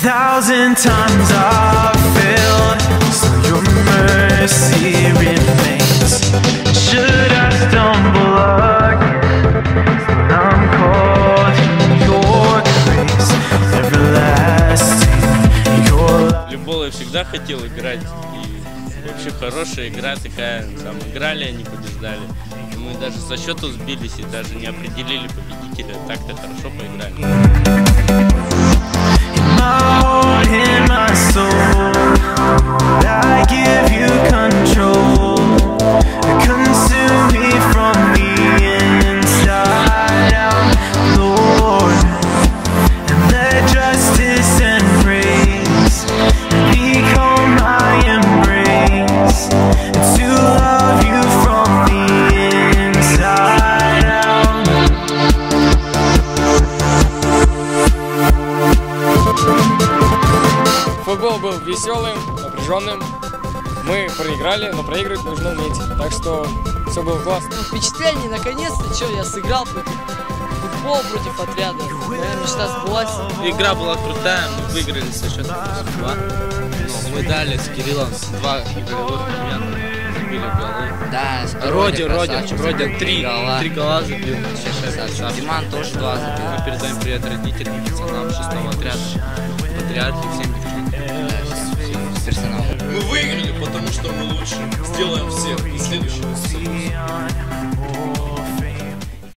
1,000 times I've failed, so your mercy remains. Should I stumble again, I'm caught in your grace, everlasting, your love. Любого я всегда хотел играть, и вообще хорошая игра такая, там играли, они побеждали. И мы даже со счету сбились и даже не определили победителя, так-то хорошо поиграли. Футбол был веселым, напряженным. Мы проиграли, но проигрывать нужно уметь. Так что все было классно. Впечатление, наконец-то, что я сыграл футбол против отряда. Моя мечта сбылась. Игра была крутая, мы выиграли со счетом 2. Мы дали с Кириллом 2 голевых момента, забили голы. Да, Родя 3 гола забил. Диман тоже 2 забил. Мы передаем привет родителям, пацанам 6-го отряда. Патриархи, всем Персонал. Мы выиграли, потому что мы лучше. Сделаем всех. И следующий.